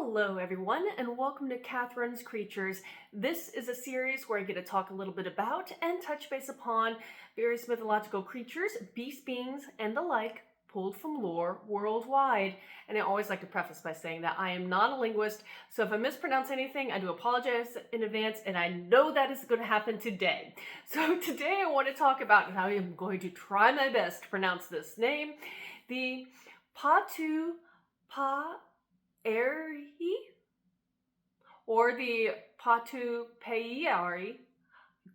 Hello everyone and welcome to Katharine's Creatures. This is a series where I get to talk a little bit about and touch base upon various mythological creatures, beast beings, and the like pulled from lore worldwide. And I always like to preface by saying that I am not a linguist, so if I mispronounce anything, I do apologize in advance, and I know that is going to happen today. So today I want to talk about, and I am going to try my best to pronounce this name, the Patupaiarehe, or the Patupaiarehe.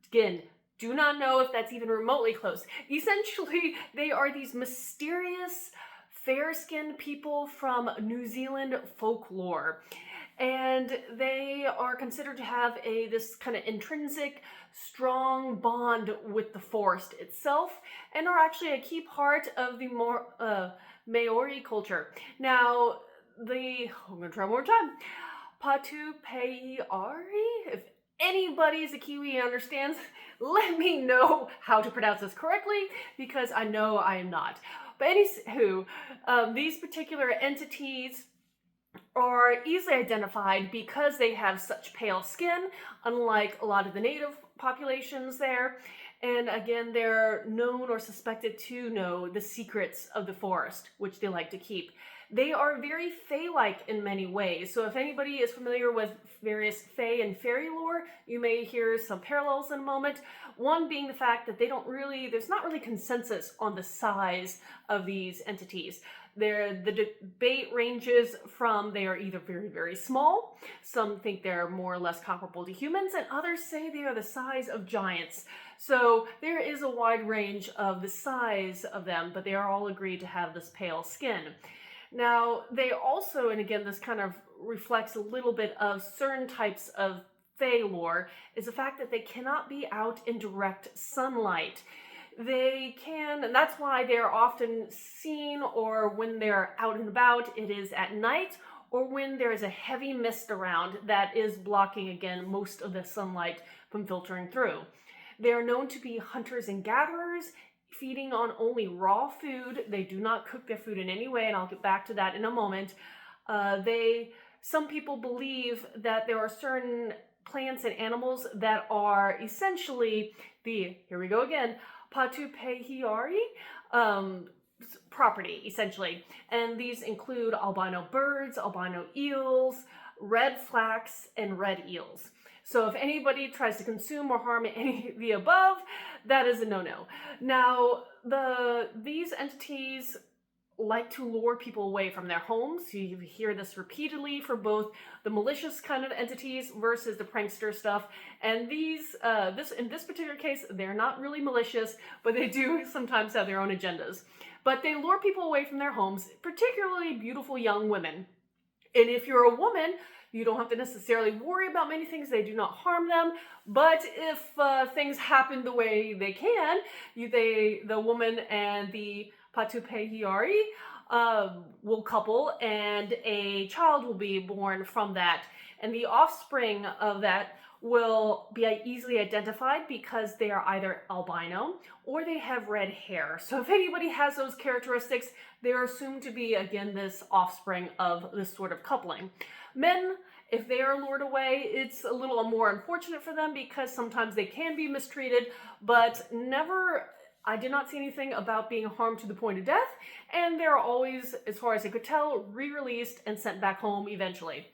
Again, do not know if that's even remotely close. Essentially, they are these mysterious, fair-skinned people from New Zealand folklore. And they are considered to have this kind of intrinsic, strong bond with the forest itself, and are actually a key part of the Maori culture. Now, I'm going to try one more time. Patupaiarehe? If anybody is a Kiwi and understands, let me know how to pronounce this correctly, because I know I am not. But anywho, these particular entities are easily identified because they have such pale skin, unlike a lot of the native populations there. And again, they're known or suspected to know the secrets of the forest, which they like to keep. They are very fae-like in many ways. So if anybody is familiar with various fae and fairy lore, you may hear some parallels in a moment. One being the fact that there's not really consensus on the size of these entities. The debate ranges from they are either very, very small, some think they're more or less comparable to humans, and others say they are the size of giants. So there is a wide range of the size of them, but they are all agreed to have this pale skin. Now, they also, and again, this kind of reflects a little bit of certain types of fae lore, is the fact that they cannot be out in direct sunlight. They can, and that's why they're often seen, or when they're out and about, it is at night, or when there is a heavy mist around that is blocking, again, most of the sunlight from filtering through. They are known to be hunters and gatherers, feeding on only raw food. They do not cook their food in any way, and I'll get back to that in a moment. Some people believe that there are certain plants and animals that are essentially here we go again, Patupaiarehe property, essentially. And these include albino birds, albino eels, red flax, and red eels. So if anybody tries to consume or harm any of the above, that is a no-no. Now, these entities like to lure people away from their homes. You hear this repeatedly for both the malicious kind of entities versus the prankster stuff. And in this particular case, they're not really malicious, but they do sometimes have their own agendas. But they lure people away from their homes, particularly beautiful young women. And if you're a woman, you don't have to necessarily worry about many things. They do not harm them. But if things happen the way they can, the woman and the Patupaiarehe will couple, and a child will be born from that. And the offspring of that will be easily identified because they are either albino or they have red hair. So if anybody has those characteristics, they are assumed to be, again, this offspring of this sort of coupling. Men, if they are lured away, it's a little more unfortunate for them because sometimes they can be mistreated, but I did not see anything about being harmed to the point of death, and they're always, as far as I could tell, re-released and sent back home eventually.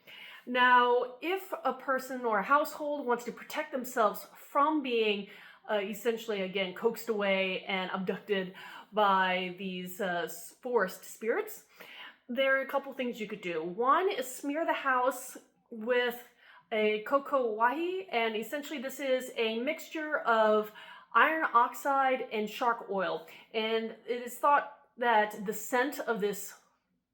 Now, if a person or a household wants to protect themselves from being essentially, again, coaxed away and abducted by these forest spirits, there are a couple things you could do. One is smear the house with a cocoa wahi, and essentially this is a mixture of iron oxide and shark oil. And it is thought that the scent of this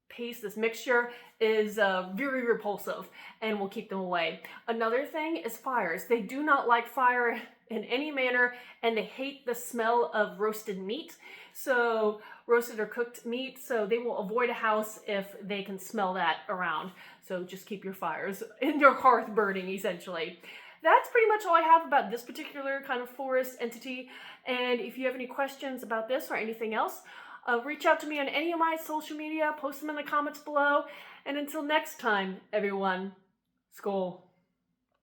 paste, this mixture, is very repulsive and will keep them away. Another thing is fires. They do not like fire in any manner, and they hate the smell of roasted meat. So roasted or cooked meat, so they will avoid a house if they can smell that around. So just keep your fires in your hearth burning, essentially. That's pretty much all I have about this particular kind of forest entity. And if you have any questions about this or anything else, reach out to me on any of my social media, post them in the comments below. And until next time, everyone, skål.